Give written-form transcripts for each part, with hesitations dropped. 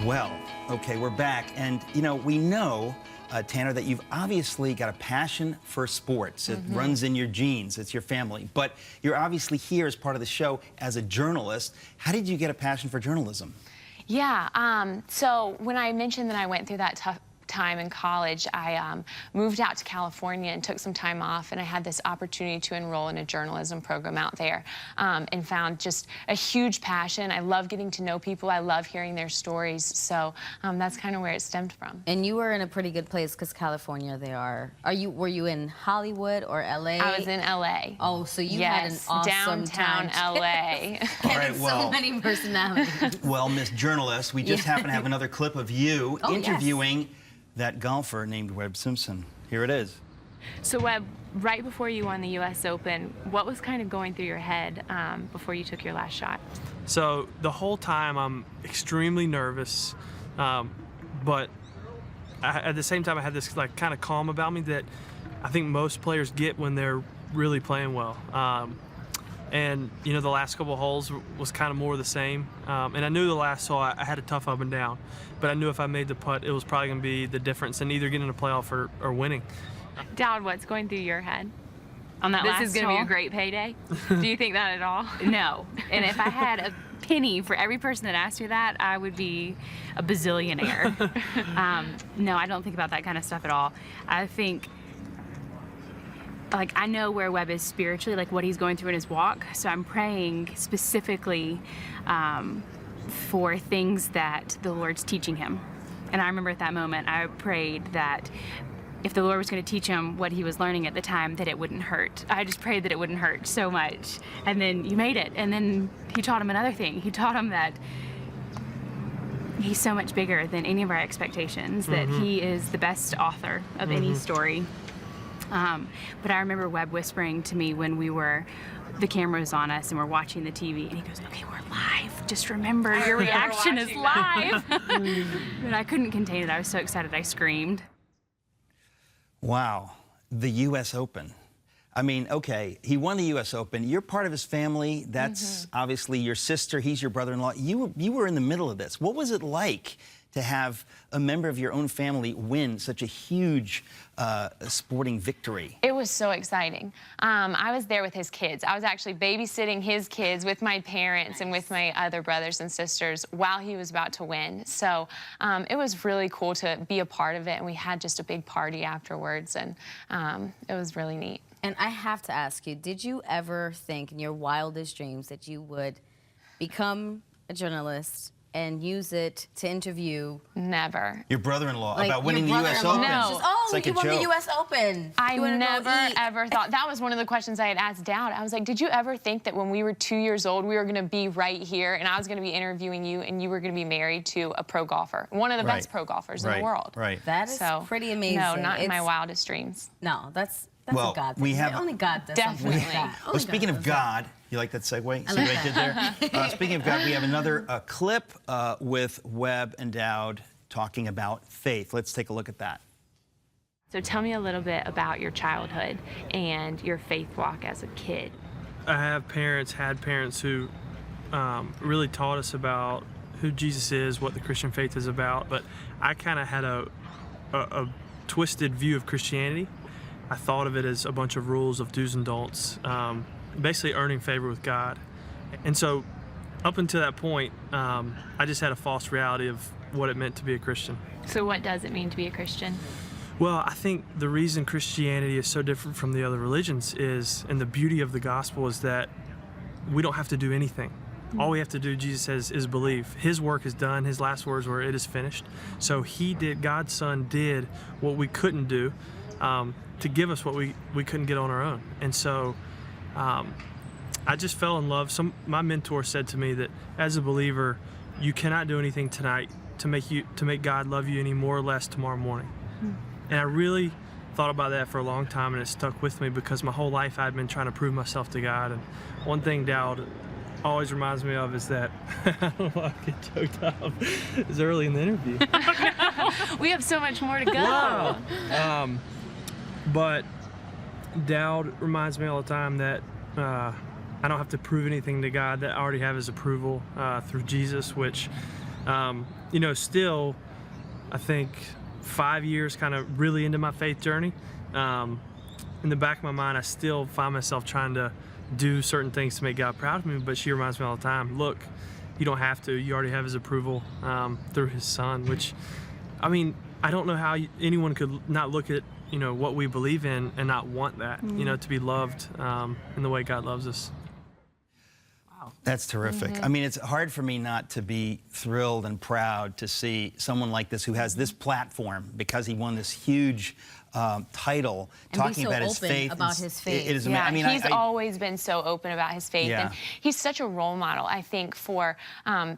Well, okay, we're back. And, you know, we know, Tanner, that you've obviously got a passion for sports. It runs in your genes. It's your family. But you're obviously here as part of the show as a journalist. How did you get a passion for journalism? Yeah, so when I mentioned that I went through that tough time in college, I moved out to California and took some time off, and I had this opportunity to enroll in a journalism program out there, and found just a huge passion. I love getting to know people. I love hearing their stories. So that's kind of where it stemmed from. And you were in a pretty good place because California, were you in Hollywood or LA? I was in LA. Oh, so you had an awesome downtown time. LA. All right, well, so many personalities. Well, Miss Journalist, we just happen to have another clip of you interviewing that golfer named Webb Simpson. Here it is. So Webb, right before you won the U.S. Open, what was kind of going through your head before you took your last shot? So the whole time I'm extremely nervous, but at the same time I had this like kind of calm about me that I think most players get when they're really playing well. And you know, the last couple of holes was kind of more of the same. And I knew the last hole I had a tough up and down, but I knew if I made the putt, it was probably going to be the difference in either getting a playoff or winning. Dowd, what's going through your head on that This last is going to be hole? a great payday. Do you think that at all? No. And if I had a penny for every person that asked me that, I would be a bazillionaire. No, I don't think about that kind of stuff at all. I think, like, I know where Webb is spiritually, like what he's going through in his walk. So I'm praying specifically for things that the Lord's teaching him. And I remember at that moment, I prayed that if the Lord was going to teach him what he was learning at the time, that it wouldn't hurt. I just prayed that it wouldn't hurt so much. And then you made it. And then he taught him another thing. He taught him that he's so much bigger than any of our expectations, that he is the best author of any story. But I remember Webb whispering to me when the camera was on us and we're watching the TV, and he goes, "Okay, we're live. Just remember, your reaction is live." And I couldn't contain it. I was so excited, I screamed. Wow, the U.S. Open. I mean, okay, he won the U.S. Open. You're part of his family. That's obviously your sister. He's your brother-in-law. You were in the middle of this. What was it like to have a member of your own family win such a huge sporting victory? It was so exciting. I was there with his kids. I was actually babysitting his kids with my parents and with my other brothers and sisters while he was about to win. So it was really cool to be a part of it, and we had just a big party afterwards, and it was really neat. And I have to ask you, did you ever think in your wildest dreams that you would become a journalist and use it to interview? Never. Your brother-in-law, Like, about winning the your U.S. brother-in-law. Open. No. Just, oh, It's like you a won the joke. U.S. Open. I You wanna go never, eat? ever thought. That was one of the questions I had asked Dowd. I was like, did you ever think that when we were 2 years old, we were going to be right here, and I was going to be interviewing you, and you were going to be married to a pro golfer, one of the best pro golfers in the world? Right. That is pretty amazing. No, not in my wildest dreams. No, that's Well, a God thing. we have- Only God does something Definitely. like that. Well, Only speaking God of does that. God, you like that segue? See what I did there? Speaking of God, we have another clip with Webb and Dowd talking about faith. Let's take a look at that. So tell me a little bit about your childhood and your faith walk as a kid. I had parents who really taught us about who Jesus is, what the Christian faith is about, but I kind of had a twisted view of Christianity. I thought of it as a bunch of rules of do's and don'ts, basically earning favor with God. And so up until that point, I just had a false reality of what it meant to be a Christian. So what does it mean to be a Christian? Well, I think the reason Christianity is so different from the other religions is, and the beauty of the gospel is that we don't have to do anything. All we have to do, Jesus says, is believe. His work is done. His last words were, "It is finished." So God's Son did what we couldn't do, to give us what we couldn't get on our own. And so I just fell in love. My mentor said to me that as a believer, you cannot do anything tonight to make God love you any more or less tomorrow morning. And I really thought about that for a long time, and it stuck with me because my whole life I'd been trying to prove myself to God. And one thing Dowd always reminds me of is that I don't know, I get choked up. It's early in the interview. We have so much more to go. Wow. But Dowd reminds me all the time that I don't have to prove anything to God, that I already have his approval through Jesus, which You know, still, I think 5 years kind of really into my faith journey. In the back of my mind, I still find myself trying to do certain things to make God proud of me, but she reminds me all the time, look, you don't have to. You already have his approval through his son, which, I mean, I don't know how anyone could not look at, you know, what we believe in and not want that, you know, to be loved in the way God loves us. That's terrific. I mean, it's hard for me not to be thrilled and proud to see someone like this who has this platform because he won this huge title And talking be so about his open faith. about his faith. It is Yeah, amazing. I mean, he's always been so open about his faith, Yeah. and he's such a role model, I think, for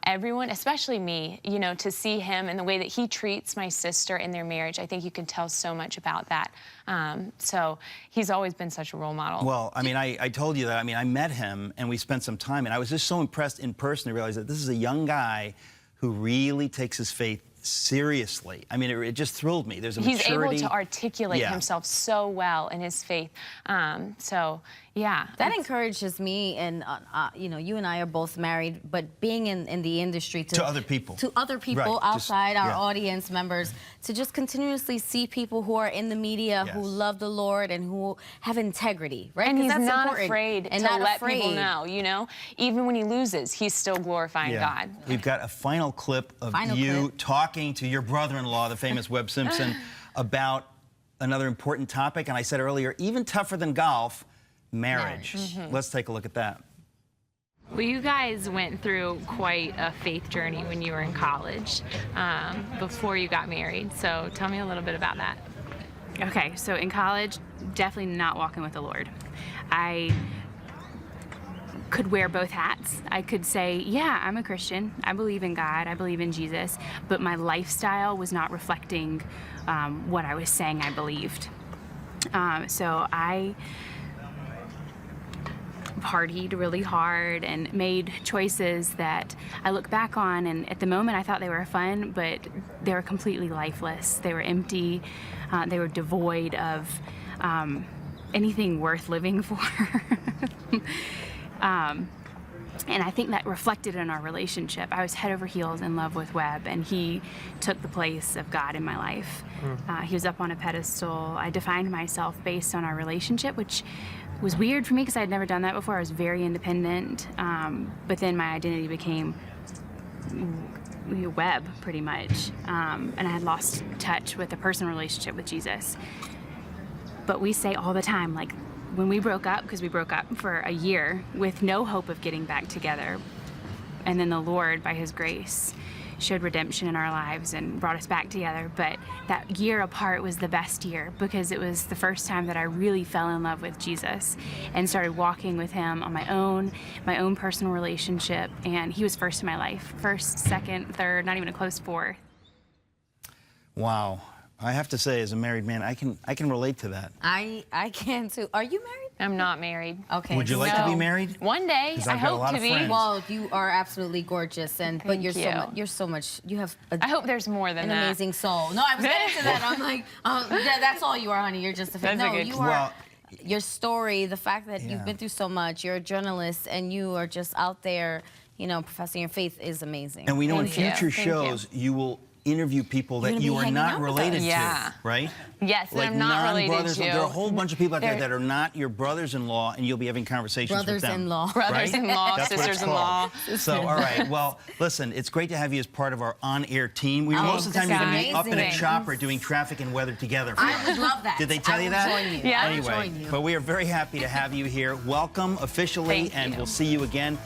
everyone, especially me, you know, to see him and the way that he treats my sister in their marriage. I think you can tell so much about that. So he's always been such a role model. Well, I mean, I told you that. I mean, I met him and we spent some time, and I was just so impressed in person to realize that this is a young guy who really takes his faith seriously. I mean, it just thrilled me. There's a He's maturity. able to articulate Yeah. himself so well in his faith. So, yeah. That encourages me, and you know, you and I are both married, but being in the industry To other people. Right, outside our yeah. audience members, to just continuously see people who are in the media who Yes. love the Lord and who have integrity, right? And 'Cause he's that's not important. afraid and to not let afraid. people know, you know? Even when he loses, he's still glorifying God. We've got a final clip of Final you clip. talking to your brother-in-law, the famous Webb Simpson, about another important topic. And I said earlier, even tougher than golf, marriage. Let's take a look at that. Well, you guys went through quite a faith journey when you were in college, before you got married. So tell me a little bit about that. Okay, so in college, definitely not walking with the Lord. I could wear both hats. I could say, yeah, I'm a Christian. I believe in God. I believe in Jesus. But my lifestyle was not reflecting what I was saying I believed. So I partied really hard and made choices that I look back on, and at the moment I thought they were fun, but they were completely lifeless. They were empty. They were devoid of anything worth living for. And I think that reflected in our relationship. I was head over heels in love with Webb, and he took the place of God in my life. He was up on a pedestal. I defined myself based on our relationship, which was weird for me because I had never done that before. I was very independent, but then my identity became Webb, pretty much, and I had lost touch with a personal relationship with Jesus. But we say all the time, like, when we broke up, because we broke up for a year with no hope of getting back together, and then the Lord, by his grace, showed redemption in our lives and brought us back together. But that year apart was the best year because it was the first time that I really fell in love with Jesus and started walking with him on my own personal relationship. And he was first in my life, first, second, third, not even a close fourth. Wow. I have to say, as a married man, I can relate to that. I can too. Are you married? I'm not married. Okay. Would you like to be married? One day, 'Cause I I've got a hope lot to of be. friends. Well, you are absolutely gorgeous, and but Thank you're so much. You have I hope there's more than an that. amazing soul. No, I was getting to that. I'm like, yeah, that's all you are, honey. You're just a fan. That's a No, good- you are. Well, Your story, the fact that Yeah. you've been through so much, you're a journalist, and you are just out there, you know, professing your faith is amazing. And we know in Thank you. future Thank you. shows you will interview people that gonna be you are hanging not out with related us. to, Yeah. right? Yes, that Like I'm not related non-brothers. to. There are a whole bunch of people out there They're- that are not your brothers-in-law, and you'll be having conversations with them. Brothers-in-law. Brothers-in-law, That's what it's sisters-in-law. called. So, all right. Well, listen, it's great to have you as part of our on-air team. We Oh, most of the time this you're going is to be up in a amazing. chopper doing traffic and weather together. I would love that. Did they tell I you will that? Join you. Yeah. I will Anyway, join you. but we are very happy to have you here. Welcome officially, Thank and you. we'll see you again.